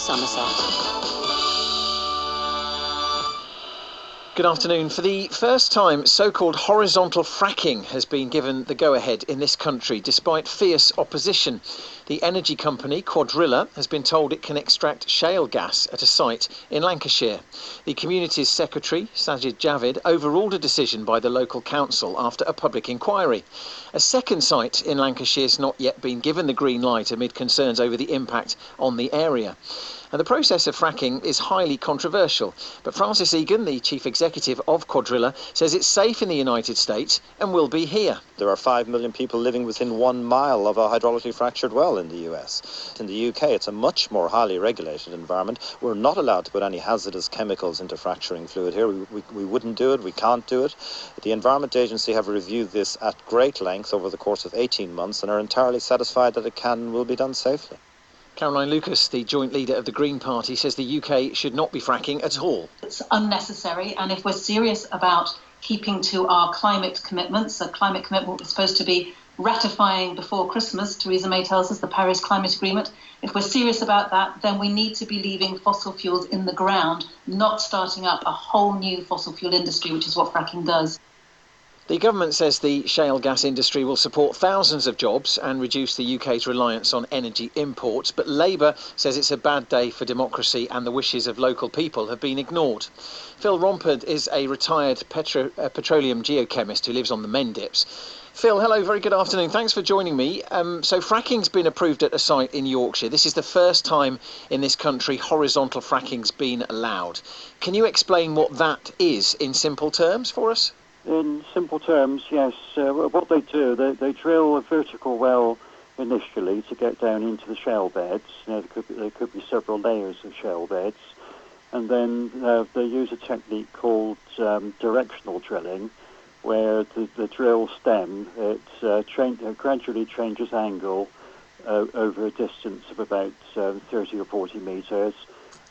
Somerset. Good afternoon. For the first time, so-called horizontal fracking has been given the go-ahead in this country, despite fierce opposition. The energy company, Cuadrilla, has been told it can extract shale gas at a site in Lancashire. The community's secretary, Sajid Javid, overruled a decision by the local council after a public inquiry. A second site in Lancashire has not yet been given the green light amid concerns over the impact on the area. And the process of fracking is highly controversial, but Francis Egan, the chief executive of Cuadrilla, says it's safe in the United States and will be here. There are 5 million people living within 1 mile of a hydraulically fractured well in the US. In the UK, it's a much more highly regulated environment. We're not allowed to put any hazardous chemicals into fracturing fluid here. We wouldn't do it, we can't do it. The Environment Agency have reviewed this at great length over the course of 18 months and are entirely satisfied that it will be done safely. Caroline Lucas, the joint leader of the Green Party, says the UK should not be fracking at all. It's unnecessary, and if we're serious about keeping to our climate commitments, a climate commitment we're supposed to be ratifying before Christmas, Theresa May tells us, the Paris Climate Agreement, if we're serious about that, then we need to be leaving fossil fuels in the ground, not starting up a whole new fossil fuel industry, which is what fracking does. The government says the shale gas industry will support thousands of jobs and reduce the UK's reliance on energy imports, but Labour says it's a bad day for democracy and the wishes of local people have been ignored. Phil Romford is a retired petroleum geochemist who lives on the Mendips. Phil, hello, very good afternoon. Thanks for joining me. So fracking's been approved at a site in Yorkshire. This is the first time in this country horizontal fracking's been allowed. Can you explain what that is in simple terms for us? In simple terms, yes. What they do, they drill a vertical well initially to get down into the shale beds. There could be several layers of shale beds. And then they use a technique called directional drilling, where the drill stem, it gradually changes angle over a distance of about 30 or 40 metres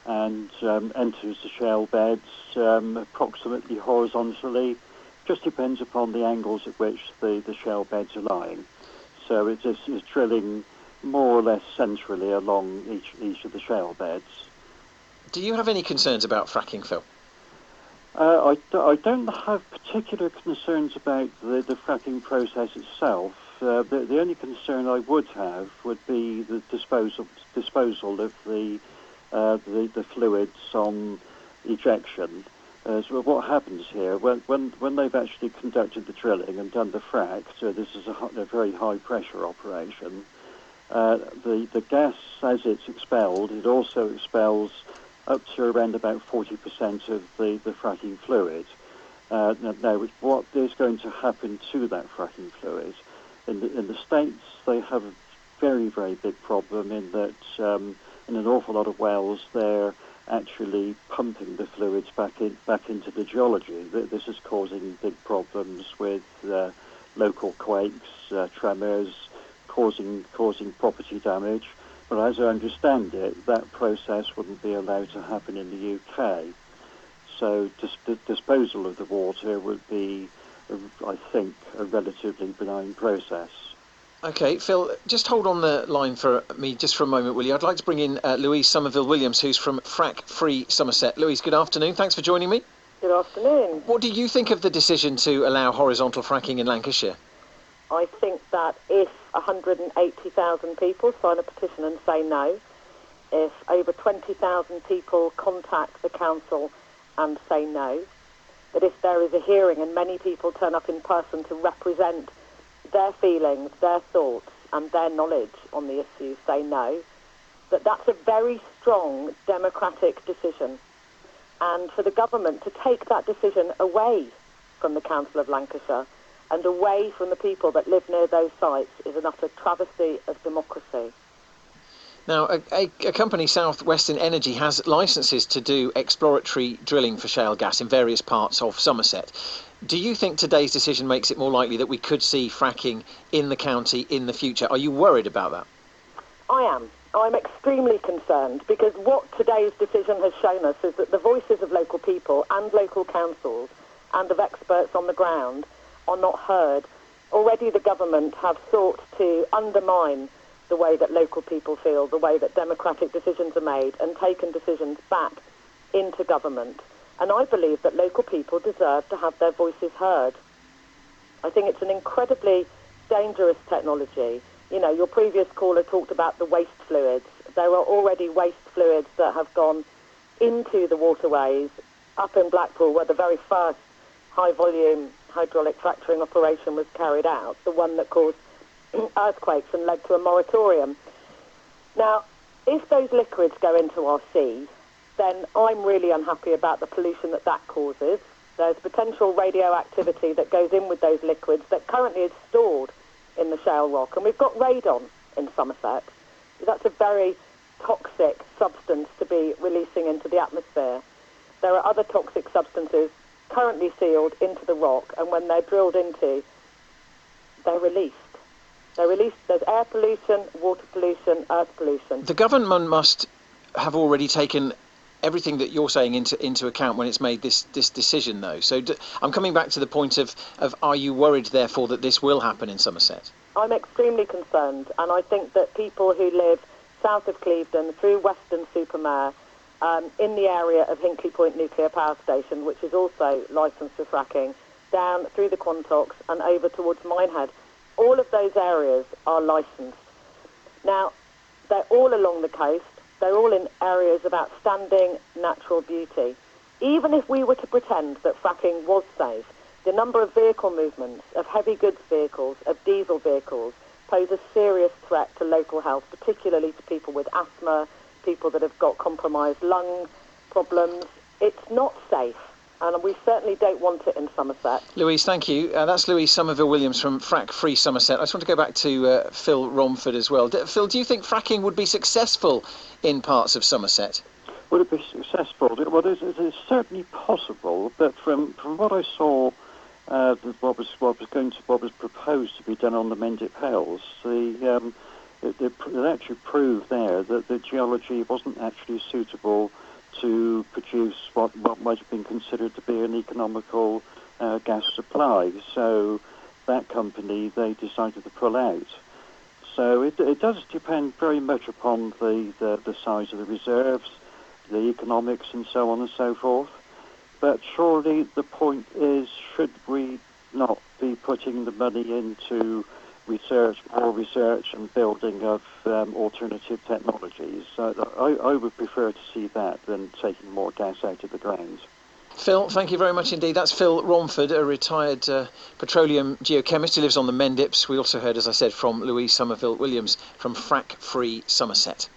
and enters the shale beds approximately horizontally. Just depends upon the angles at which the shale beds are lying. So it's drilling more or less centrally along each of the shale beds. Do you have any concerns about fracking, Phil? I don't have particular concerns about the fracking process itself. The only concern I would have would be the disposal of the fluids on ejection. So what happens here, when they've actually conducted the drilling and done the frack, so this is a very high pressure operation, the gas, as it's expelled, it also expels up to around about 40% of the fracking fluid. Now, what is going to happen to that fracking fluid? In the States, they have a very, very big problem in that in an awful lot of wells, they're actually pumping the fluids back into the geology. This is causing big problems with local quakes, tremors, causing property damage. But as I understand it, that process wouldn't be allowed to happen in the UK. So disposal of the water would be, I think, a relatively benign process. OK, Phil, just hold on the line for me just for a moment, will you? I'd like to bring in Louise Somerville Williams, who's from Free Somerset. Louise, good afternoon. Thanks for joining me. Good afternoon. What do you think of the decision to allow horizontal fracking in Lancashire? I think that if 180,000 people sign a petition and say no, if over 20,000 people contact the council and say no, that if there is a hearing and many people turn up in person to represent their feelings, their thoughts and their knowledge on the issue, say no, that's a very strong democratic decision. And for the government to take that decision away from the Council of Lancashire and away from the people that live near those sites is an utter travesty of democracy. Now, a company, South Western Energy, has licences to do exploratory drilling for shale gas in various parts of Somerset. Do you think today's decision makes it more likely that we could see fracking in the county in the future? Are you worried about that? I am. I'm extremely concerned because what today's decision has shown us is that the voices of local people and local councils and of experts on the ground are not heard. Already the government have sought to undermine the way that local people feel, the way that democratic decisions are made, and taken decisions back into government. And I believe that local people deserve to have their voices heard. I think it's an incredibly dangerous technology. You know, your previous caller talked about the waste fluids. There are already waste fluids that have gone into the waterways up in Blackpool, where the very first high-volume hydraulic fracturing operation was carried out, the one that caused earthquakes and led to a moratorium. Now, if those liquids go into our sea, then I'm really unhappy about the pollution that that causes. There's potential radioactivity that goes in with those liquids that currently is stored in the shale rock. And we've got radon in Somerset. That's a very toxic substance to be releasing into the atmosphere. There are other toxic substances currently sealed into the rock, and when they're drilled into, they're released. They're released. There's air pollution, water pollution, earth pollution. The government must have already taken everything that you're saying into account when it's made this decision, though. So I'm coming back to the point of are you worried, therefore, that this will happen in Somerset? I'm extremely concerned, and I think that people who live south of Clevedon, through Weston-super-Mare, in the area of Hinkley Point Nuclear Power Station, which is also licensed for fracking, down through the Quantocks and over towards Minehead, all of those areas are licensed. Now, they're all along the coast. They're all in areas of outstanding natural beauty. Even if we were to pretend that fracking was safe, the number of vehicle movements, of heavy goods vehicles, of diesel vehicles, pose a serious threat to local health, particularly to people with asthma, people that have got compromised lung problems. It's not safe, and we certainly don't want it in Somerset. Louise, thank you. That's Louise Somerville Williams from Frack Free Somerset. I just want to go back to Phil Romford as well. Phil, do you think fracking would be successful in parts of Somerset? Would it be successful? Well, it's certainly possible, but from what I saw, what was proposed to be done on the Mendip Hills, it actually proved there that the geology wasn't actually suitable to produce what might have been considered to be an economical gas supply. So that company, they decided to pull out. So it does depend very much upon the size of the reserves, the economics and so on and so forth. But surely the point is, should we not be putting the money into more research and building of alternative technologies? I would prefer to see that than taking more gas out of the ground. Phil, thank you very much indeed. That's Phil Romford, a retired petroleum geochemist who lives on the Mendips. We also heard, as I said, from Louise Somerville Williams from Frack Free Somerset.